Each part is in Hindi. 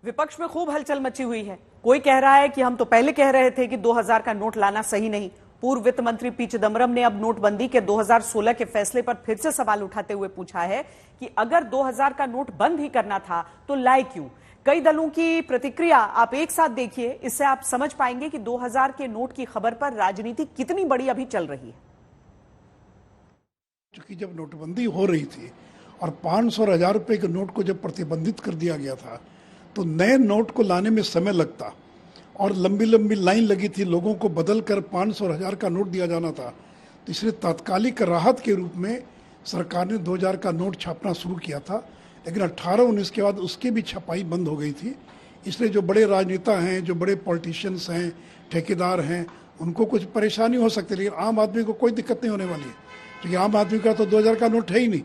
विपक्ष में खूब हलचल मची हुई है। कोई कह रहा है कि हम तो पहले कह रहे थे कि 2000 का नोट लाना सही नहीं। पूर्व वित्त मंत्री पी चिदंबरम ने अब नोटबंदी के 2016 के फैसले पर फिर से सवाल उठाते हुए पूछा है कि अगर 2000 का नोट बंद ही करना था तो लाए क्यों। कई दलों की प्रतिक्रिया आप एक साथ देखिए, इससे आप समझ पाएंगे कि 2000 के नोट की खबर पर राजनीति कितनी बड़ी अभी चल रही है। क्योंकि जब नोटबंदी हो रही थी और 500 और 1000 रुपए के नोट को जब प्रतिबंधित कर दिया गया था तो नए नोट को लाने में समय लगता और लंबी लंबी लाइन लगी थी, लोगों को बदल कर 500 और 1000 का नोट दिया जाना था। तो इसलिए तात्कालिक राहत के रूप में सरकार ने 2000 का नोट छापना शुरू किया था, लेकिन 18-19 के बाद उसकी भी छपाई बंद हो गई थी। इसलिए जो बड़े राजनेता हैं, जो बड़े पॉलिटिशियंस हैं, ठेकेदार हैं, उनको कुछ परेशानी हो सकती है, लेकिन आम आदमी को कोई दिक्कत नहीं होने वाली है, क्योंकि आम आदमी का तो 2000 का नोट है ही नहीं।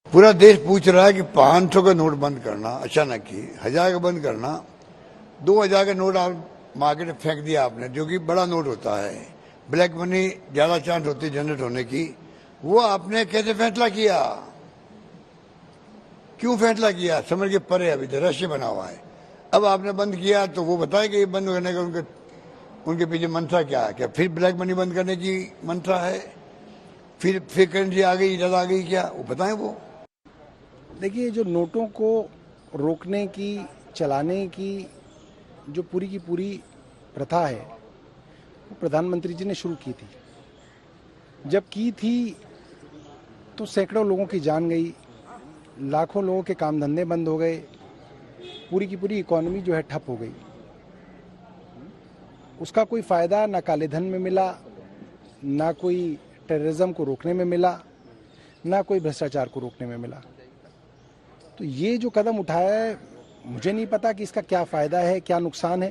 पूरा देश पूछ रहा है कि 500 का नोट बंद करना अचानक ही, 1000 का बंद करना, 2000 का नोट आप मार्केट में फेंक दिया आपने, जो कि बड़ा नोट होता है, ब्लैक मनी ज्यादा चांस होती है जनरेट होने की, वो आपने कैसे फैसला किया, क्यों फैसला किया, समझ के परे अभी रहस्य बना हुआ है। अब आपने बंद किया तो वो बताए कि ये बंद करने का उनके पीछे मंशा क्या है, क्या फिर ब्लैक मनी बंद करने की मंशा है, फिर करेंसी आ गई, इजाज़त आ गई, क्या वो बताएं वो। देखिए, जो नोटों को रोकने की, चलाने की जो पूरी की पूरी प्रथा है वो प्रधानमंत्री जी ने शुरू की थी। जब की थी तो सैकड़ों लोगों की जान गई, लाखों लोगों के काम धंधे बंद हो गए, पूरी की पूरी इकोनॉमी जो है ठप हो गई। उसका कोई फायदा ना काले धन में मिला, ना कोई टेररिज्म को रोकने में मिला, ना कोई भ्रष्टाचार को रोकने में मिला। तो ये जो कदम उठाया है, मुझे नहीं पता कि इसका क्या फायदा है, क्या नुकसान है,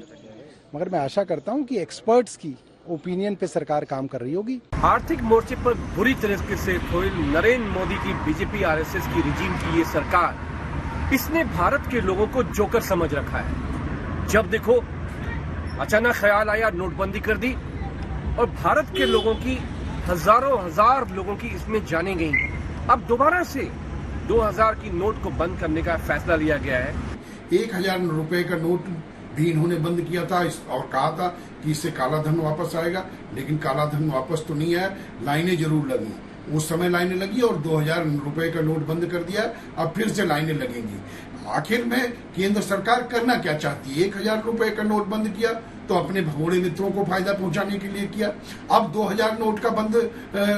मगर मैं आशा करता हूं कि एक्सपर्ट्स की ओपिनियन पे सरकार काम कर रही होगी। आर्थिक मोर्चे पर बुरी तरीके से फोइल नरेंद्र मोदी की बीजेपी आरएसएस की रिजीम की ये सरकार, इसने भारत के लोगों को जोकर समझ रखा है। जब देखो अचानक ख्याल आया, नोटबंदी कर दी और भारत के लोगों की हजार लोगों की इसमें जाने गई। अब दोबारा से 2000 की नोट को बंद करने का फैसला लिया गया है। 1000 रुपए का नोट भी इन्होंने बंद किया था और कहा था कि इससे काला धन वापस आएगा, लेकिन काला धन वापस तो नहीं आया। लाइनें जरूर लगी, उस समय लाइनें लगी और 2000 रुपए का नोट बंद कर दिया, अब फिर से लाइनें लगेंगी। आखिर में केंद्र सरकार करना क्या चाहती है? 1000 रुपए का नोट बंद किया तो अपने भगोड़े मित्रों को फायदा पहुंचाने के लिए किया। अब 2000 नोट का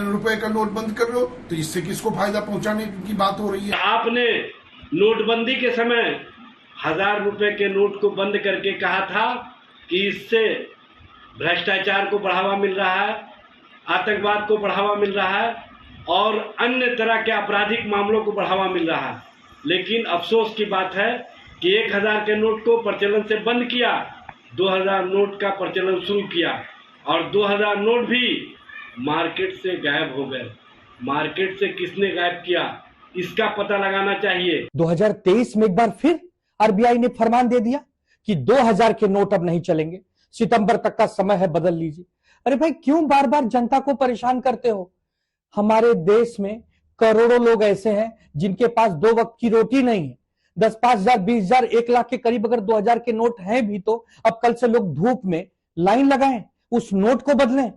रुपए का नोट बंद कर लो तो इससे किसको फायदा पहुंचाने की बात हो रही है? आपने नोटबंदी के समय 1000 रुपए के नोट को बंद करके कहा था कि इससे भ्रष्टाचार को बढ़ावा मिल रहा है, आतंकवाद को बढ़ावा मिल रहा है और अन्य तरह के आपराधिक मामलों को बढ़ावा मिल रहा है। लेकिन अफसोस की बात है कि 1000 के नोट को प्रचलन से बंद किया, 2000 नोट का प्रचलन शुरू किया और 2000 नोट भी मार्केट से गायब हो गए। मार्केट से किसने गायब किया, इसका पता लगाना चाहिए। 2023 में एक बार फिर आरबीआई ने फरमान दे दिया कि 2000 के नोट अब नहीं चलेंगे, सितंबर तक का समय है, बदल लीजिए। अरे भाई, क्यों बार बार जनता को परेशान करते हो? हमारे देश में करोड़ों लोग ऐसे हैं जिनके पास 2 वक्त की रोटी नहीं है। 10, 5,000, 20,000, 1 लाख के करीब अगर 2000 के नोट हैं भी तो अब कल से लोग धूप में लाइन लगाएं, उस नोट को बदलें।